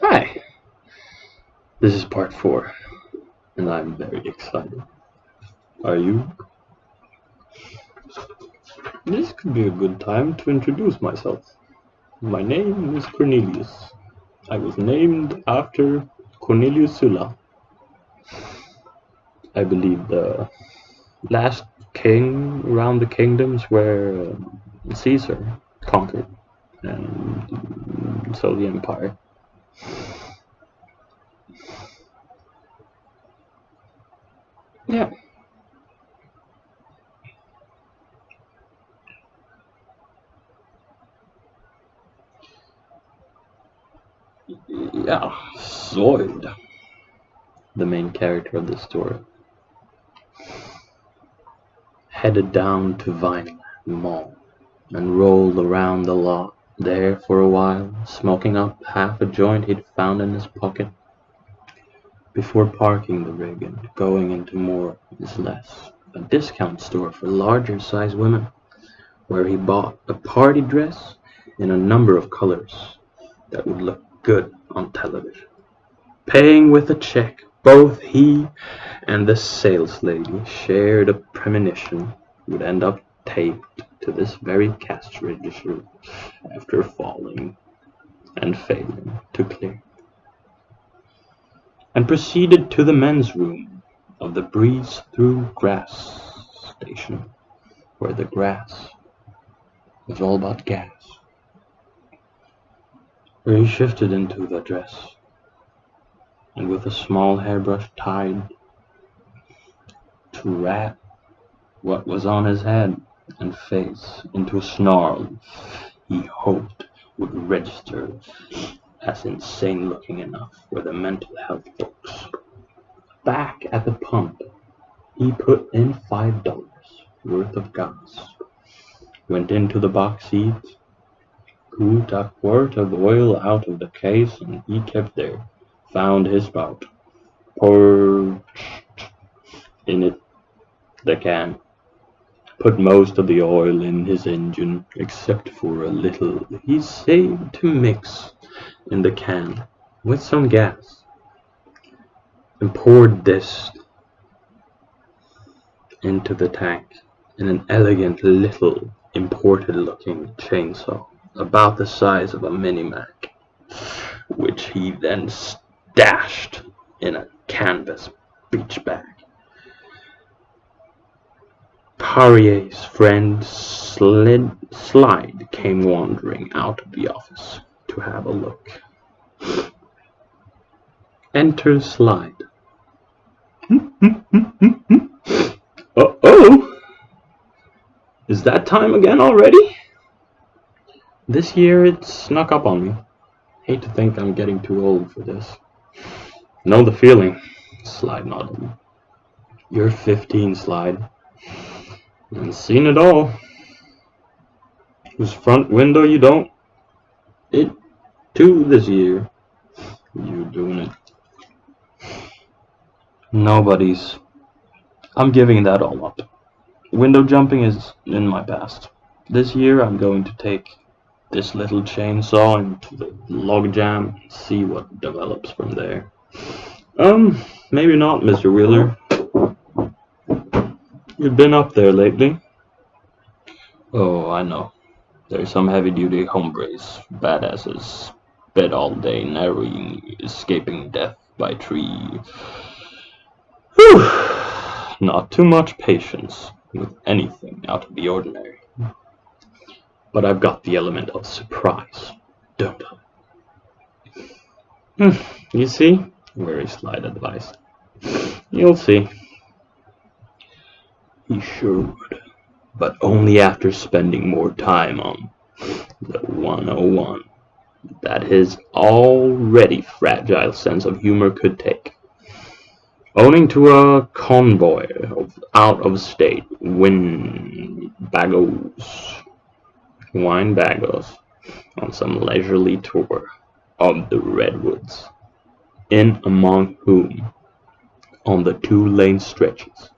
Hi, this is part 4, and I'm very excited. Are you? This could be a good time to introduce myself. My name is Cornelius. I was named after Cornelius Sulla, I believe the last king around the kingdoms where Caesar conquered, and so the empire. Yeah, yeah, Zoid, the main character of this story, headed down to Vineland Mall and rolled around the lot there for a while, smoking up half a joint he'd found in his pocket, before parking the rig and going into More is Less, a discount store for larger sized women, where he bought a party dress in a number of colors that would look good on television. Paying with a check, both he and the sales lady shared a premonition would end up taped to this very cash register after falling and failing to clear, and proceeded to the men's room of the Breeze Through Grass station, where the grass was all about gas, where he shifted into the dress, and with a small hairbrush tied to wrap what was on his head and face into a snarl he hoped would register as insane-looking enough for the mental health folks. Back at the pump, he put in $5 worth of gas, went into the box seat, pulled a quart of oil out of the case and he kept there, found his spout, poured in it the can, put most of the oil in his engine, except for a little he saved to mix in the can with some gas, and poured this into the tank in an elegant little imported-looking chainsaw, about the size of a mini-Mac, which he then stashed in a canvas beach bag. Poirier's friend Slide came wandering out of the office to have a look. Enter Slide. Uh-oh! Is that time again already? This year it snuck up on me. Hate to think I'm getting too old for this. Know the feeling, Slide nodded. You're 15, Slide. And seen it all. Whose front window you don't? It too this year. You doing it. Nobody's. I'm giving that all up. Window jumping is in my past. This year I'm going to take this little chainsaw into the log jam and see what develops from there. Maybe not, Mr. Wheeler. You've been up there lately. Oh, I know. There's some heavy-duty hombres, badasses, bed all day, narrowing, escaping death by tree. Whew! Not too much patience with anything out of the ordinary. But I've got the element of surprise, don't I? You see? Very slight advice. You'll see. He sure would, but only after spending more time on the 101 that his already fragile sense of humor could take. Owing to a convoy of out-of-state wine-baggos on some leisurely tour of the Redwoods, in among whom, on the 2-lane stretches,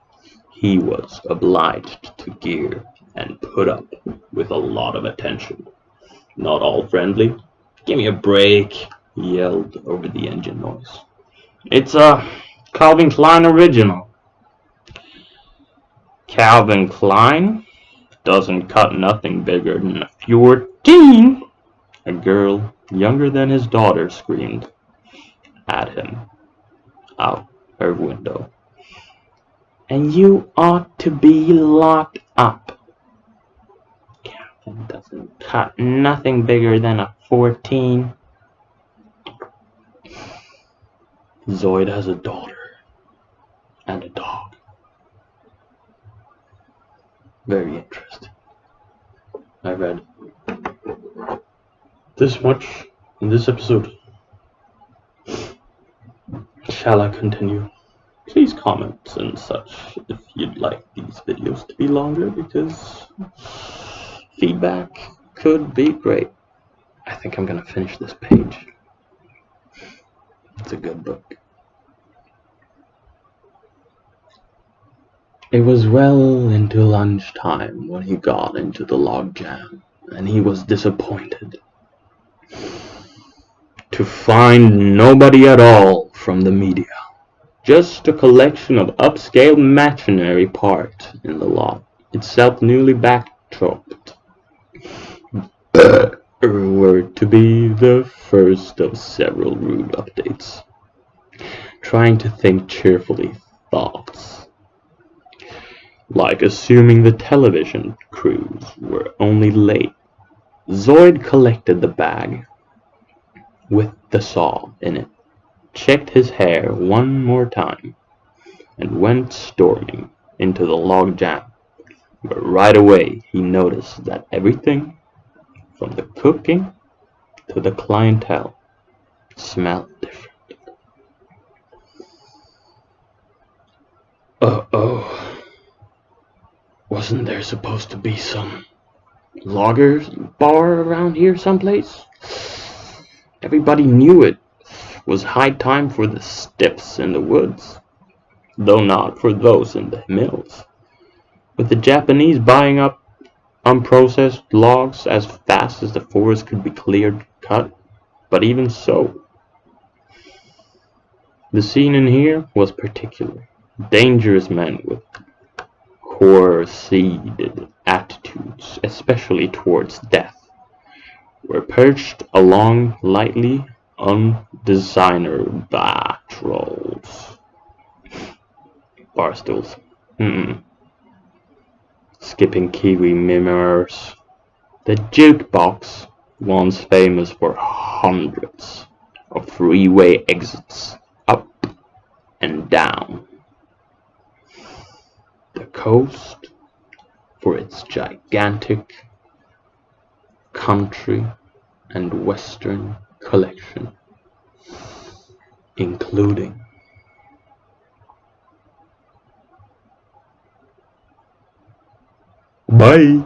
he was obliged to gear and put up with a lot of attention. Not all friendly. Give me a break. he yelled over the engine noise. It's a Calvin Klein original. Calvin Klein doesn't cut nothing bigger than a 14, a girl younger than his daughter screamed at him out her window. And you ought to be locked up. Calvin doesn't cut nothing bigger than a 14. Zoid has a daughter and a dog. Very interesting. I read this much in this episode. Shall I continue? Please comment and such if you'd like these videos to be longer, because feedback could be great. I think I'm gonna finish this page. It's a good book. It was well into lunchtime when he got into the logjam, and he was disappointed to find nobody at all from the media. Just a collection of upscale machinery parked in the lot, itself newly backdropped. Were to be the first of several rude updates. Trying to think cheerfully thoughts, like assuming the television crews were only late. Zoid collected the bag with the saw in it, checked his hair one more time, and went storming into the logjam. But right away he noticed that everything, from the cooking to the clientele, smelled different. Uh-oh. Wasn't there supposed to be some loggers bar around here someplace? Everybody knew it was high time for the stiffs in the woods, though not for those in the mills. With the Japanese buying up unprocessed logs as fast as the forest could be cleared, cut, but even so, the scene in here was particular. Dangerous men with coarse-seeded attitudes, especially towards death, were perched along lightly undesigner barstools. Skipping Kiwi mimers. The jukebox, once famous for hundreds of freeway exits up and down. The coast for its gigantic country and western collection, including Bye.